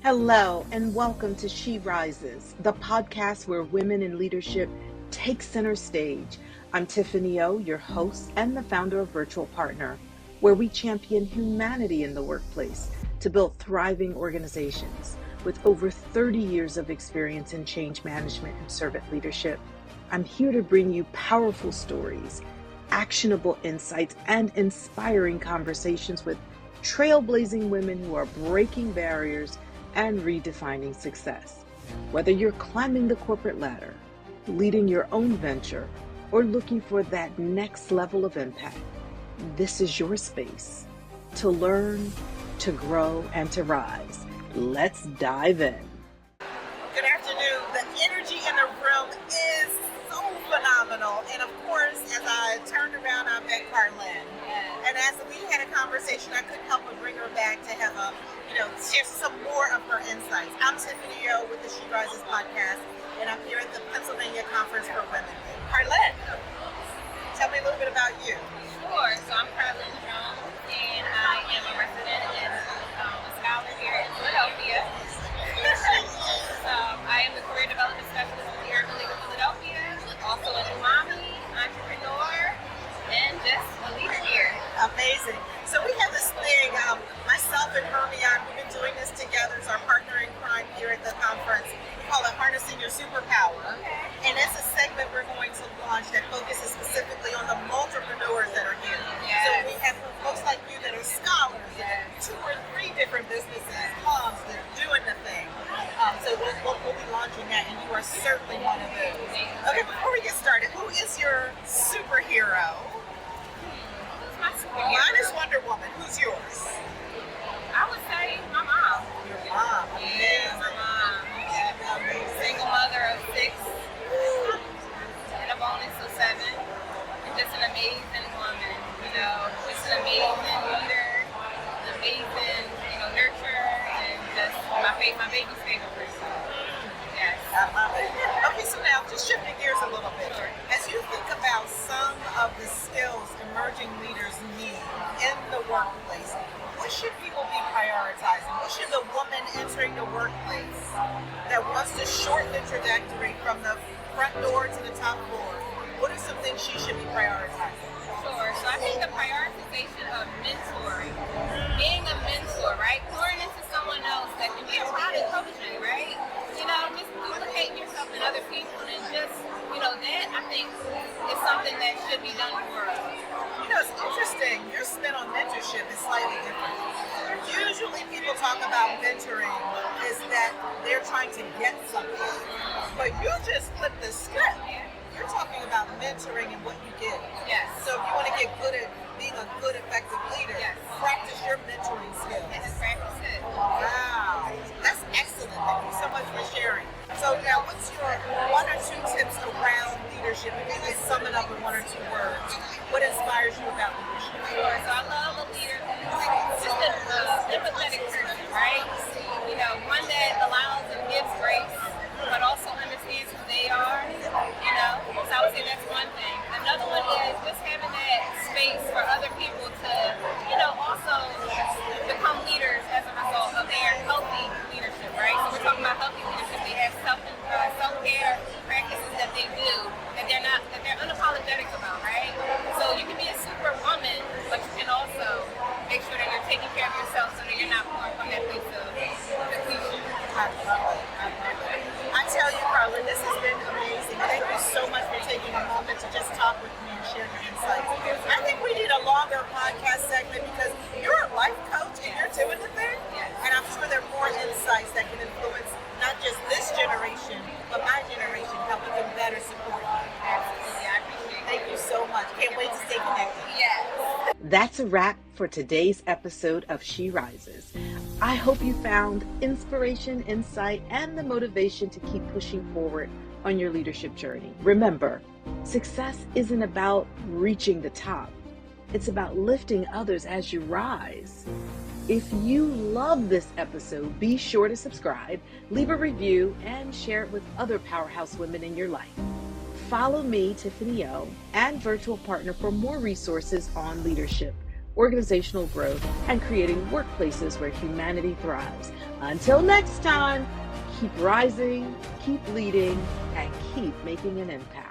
Hello, and welcome to She Rises, the podcast where women in leadership take center stage. I'm Tiffany-O, your host and the founder of Virtual Partner, where we champion humanity in the workplace to build thriving organizations. With over 30 years of experience in change management and servant leadership, I'm here to bring you powerful stories, actionable insights, and inspiring conversations with trailblazing women who are breaking barriers and redefining success. Whether you're climbing the corporate ladder, leading your own venture, or looking for that next level of impact, this is your space to learn, to grow, and to rise. Let's dive in. Good afternoon. The energy in the room is so phenomenal. And of course, as I turned around, I met Karlin. And as we had a conversation, I couldn't help but bring her back to have share some more of her insights. I'm Tiffany-O with the She Rises podcast, and I'm here at the Pennsylvania Conference for Women. Karlin, tell me a little bit about you. Sure. So I'm Karlin, and I am a resident and a scholar here in Philadelphia. I am the career development specialist with the Urban League of Philadelphia, also a mommy, entrepreneur, and just a leader here. Amazing. So we have this thing, myself and Hermione, we've been doing this together as our partner in crime here at the conference. We call it Harnessing Your Superpower. Okay. And it's a segment we're going to launch that focuses specifically on the multipreneurs that are here. Yes. So we have folks like you that are scholars, that have 2 or 3 different businesses, moms that are doing the thing. So we'll be launching that, and you are certainly one of those. Okay, before we get started, who is your superhero? My superhero? Mine is Wonder Woman. Who's yours? I would say my mom. Your mom. Yeah, my mom. Single mother of 6, and a bonus of 7. And just an amazing woman, just an amazing leader, an amazing, nurturer, and just my baby's favorite person. Yes. I love it. Okay, so now just shifting gears a little bit. As you think about some of the skills emerging leaders need in the workplace, what should people be prioritizing? What should the woman entering the workplace that wants to shorten the trajectory from the front door to the top floor, what are some things she should be prioritizing? Sure. So I think the prioritization of mentoring, being a mentor, right? Pouring into someone else that can be a product coaching, right? Just duplicating yourself in other people, and just, that I think is something that should be done more of. It's interesting. Your spin on mentorship is slightly different. Usually people talk about mentoring is that they're trying to get something. But you just flip the script. You're talking about mentoring and what you give. Yes. So if you want to get good at being a good, effective leader, yes, practice your mentoring skills. Yes, practice it. Wow. That's excellent. Thank you so much for sharing. So now, what's your 1 or 2 tips around leadership? If you could sum it up in 1 or 2 words, what inspires you about leadership? Sure. So I love a leader who's just an empathetic person, right? One that allows and gives grace, but also understands who they are, So I would say that's one thing. Another one is just having that space for other people to, also become leaders as a result of their healthy leadership, right? So we're talking about healthy leadership. They have self-care practices that they do that they're unapologetic about, right? So you can be a super woman, but you can also make sure that you're taking care of yourself so that you're not pouring from that place of depletion. I love it. I tell you, Karlin, this has been amazing. Thank you so much for taking a moment to just talk with me and share your insights. I think we need a longer podcast segment because you're a life coach and you're doing the thing. Yes. And I'm sure there are more insights that can influence not just this generation, but my generation, how we can better support you. Absolutely. I appreciate it. Thank you so much. Can't wait to stay connected. Yes. That's a wrap for today's episode of She Rises. I hope you found inspiration, insight, and the motivation to keep pushing forward on your leadership journey. Remember, success isn't about reaching the top. It's about lifting others as you rise. If you love this episode, be sure to subscribe, leave a review, and share it with other powerhouse women in your life. Follow me, Tiffany-O, and Virtual Partner for more resources on leadership, organizational growth, and creating workplaces where humanity thrives. Until next time, keep rising, keep leading, and keep making an impact.